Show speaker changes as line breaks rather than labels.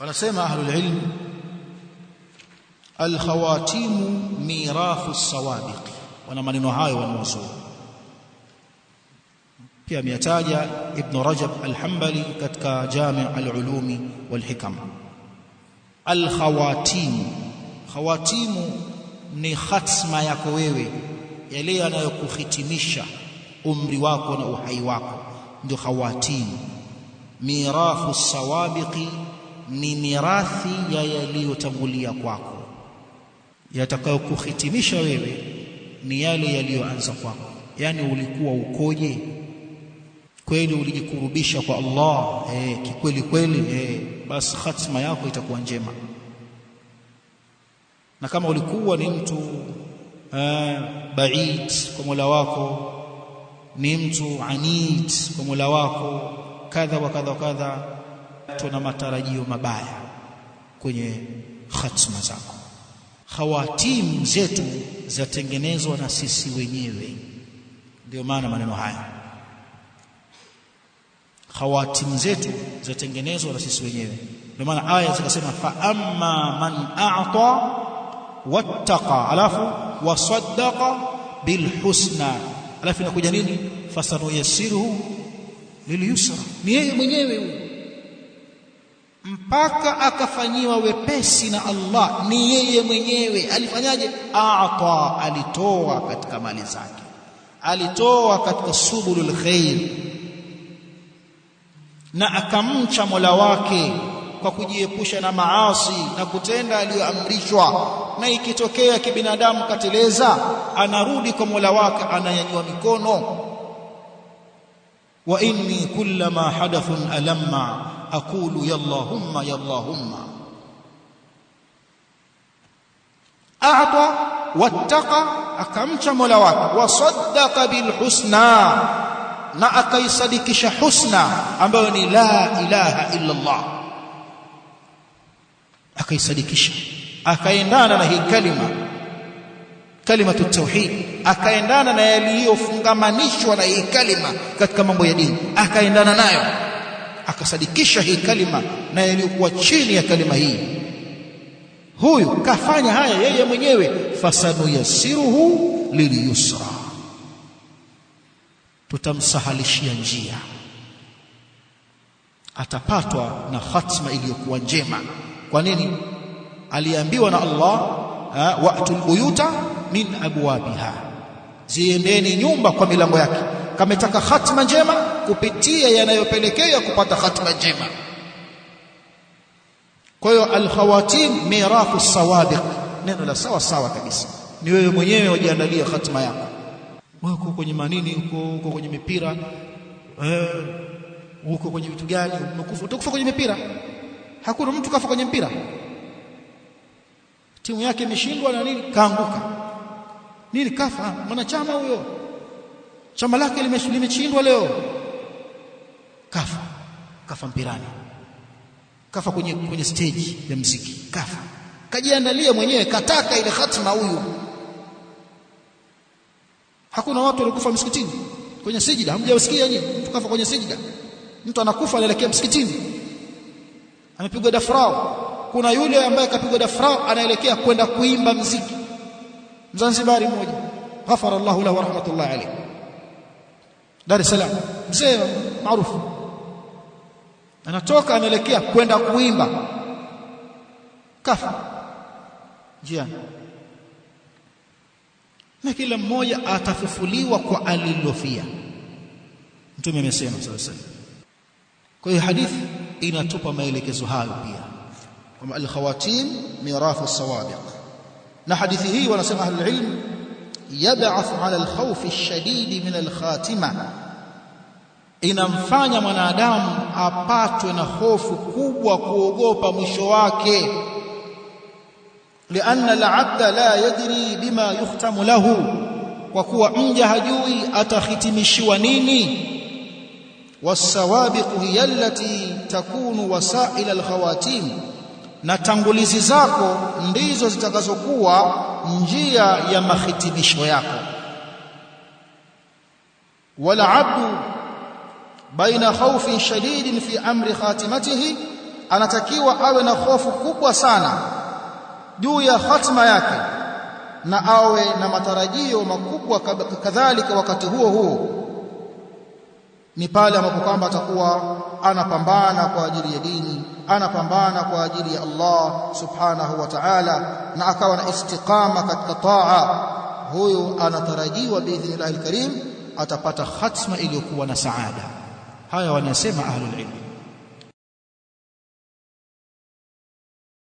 Wanasema ahlul ilm, al-khawatimu mirathu as-sawabiq. Wana maneno hayo wanawazuoni. Pia ametaja Ibn Rajab al-Hanbali katika Jami' al-Ulumi wal-Hikam. Al-khawatimu, khawatimu ni khatma yako wewe, yale yanayokuhitimisha umri wako na uhai wako, ndio khawatimu. Mirathu as-sawabiqi ni mirathi ya yaliyotangulia kwako, yatakayokuhitimisha wewe ni yale yaliyoanza kwako. Yani ulikuwa ukoje? Kweli ulijikurubisha kwa Allah kikweli kweli, basi khatma yako itakuwa njema. Na kama ulikuwa ni mtu baid kwa Mola wako, ni mtu anid kwa Mola wako, kadha wa kadha wa kadha, tuna matarajio mabaya kwenye khatma zako. Khawatim zetu zatengenezwa na sisi wenyewe, ndio maana maneno haya. Khawatim zetu zatengenezwa na sisi wenyewe, ndio maana aya zikasema fa amma man a'ta wattaqa, alafu wasaddaqa bilhusna, alafu inakuja nini? Fasanuyassiruhu lilyusra. Ni yeye mwenyewe huyo, mpaka akafanyiwa wepesi na Allah. Ni yeye mwenyewe. Alifanyaje? A'ta, alitoa katika mali zake, alitoa katika subulul khair, na akamcha Mola wake kwa kujiepusha na maasi na kutenda aliyoamrishwa. Na ikitokea kibinadamu kateleza, anarudi kwa Mola wake, ananyanyua mikono. Wa inni kullama hadathun alamma aqulu ya Allahumma ya Allahumma. A'ta wattaqa, akamcha Mola wake, wasaddaqa bilhusna, na akaisadikisha husna ambayo ni la ilaha illa Allah. Akaisadikisha, akaendana na hii kalima, kalimatu tauhid, akaendana na yaliyofungamanishwa na hii kalima katika mambo ya dini, akaendana nayo, akasadikisha hii kalima na yaliyokuwa chini ya kalima hii. Huyu kafanya haya yeye mwenyewe. Fasanuyassiruhu lilyusra, tutamsahalishia njia, atapatwa na khatma iliyokuwa njema. Kwa nini? Aliambiwa na Allah, wa'tul buyuta min abwabiha, ziendeni nyumba kwa milango yake. Kametaka khatma njema kupitia yanayopelekea kupata khatma njema. Kwa hiyo al-khawatim mirathu as-sawabiq, neno la sawa sawa kabisa. Ni wewe mwenyewe ujiandalie khatma yako. Wewe uko kwenye manini, uko kwenye mipira, uko kwenye vitu gani? Umekufa, utakufa kwenye mipira. Hakuna mtu kafa kwenye mpira. Timu yake imeshindwa na nini, kaanguka nini, kafa. Mwanachama huyo, chama lake limeshindwa leo, kafa mpirani, kafa kwenye stage ya muziki, kafa. Kajiandalia mwenyewe, kataka ile khatma huyu. Hakuna watu walikufa msikitini kwenye sijida, hamjasikia nyinyi? Mtu kafa kwenye sijida, mtu anakufa anaelekea msikitini, amepigwa dafrao. Kuna yule ambaye kapigwa dafrao anaelekea kwenda kuimba muziki, Mzanzibari mmoja, ghafara Allahu lahu wa rahmatullahi alayhi, Dar es Salaam, mzee maarufu, anatoka anaelekea kwenda kuimba, kafa njiani. Na kila mmoja atafufuliwa kwa alilofia. Mtume amesema sallallahu alayhi wasallam. Kwa hiyo hadithi inatupa maelekezo hayo pia, kwamba al-khawatim mirathu as-sawabiq. Na hadithi hii wanasema ahlul ilm, yab'ath 'ala al-khawfi ash-shadid min al-khatima, inamfanya mwanadamu apatwe na hofu kubwa, kuogopa mwisho wake. Lianna al-'abda la yadri bima yukhtamu lahu, kwa kuwa mja hajui atahitimishiwa nini. Was-sawabiq hiya allati takunu wasail al-khawatim, na tangulizi zako ndizo zitakazokuwa njia ya mahitimisho yako. Wal 'abdu baina khawfin shadidin fi amri khatimatihi anatakiwa awe na hofu kubwa sana juu ya hatima yake na awe na matarajio makubwa kadhalika. Wakati huo huo ni pale ambapo kwamba atakuwa anapambana kwa ajili ya dini, anapambana kwa ajili ya Allah subhanahu wa ta'ala, na akawa na istiqama katika taa. Huyo anatarajiwa biidhnillahil karim atapata khatma iliyokuwa na saada. Haya wanasema ahlul ilm.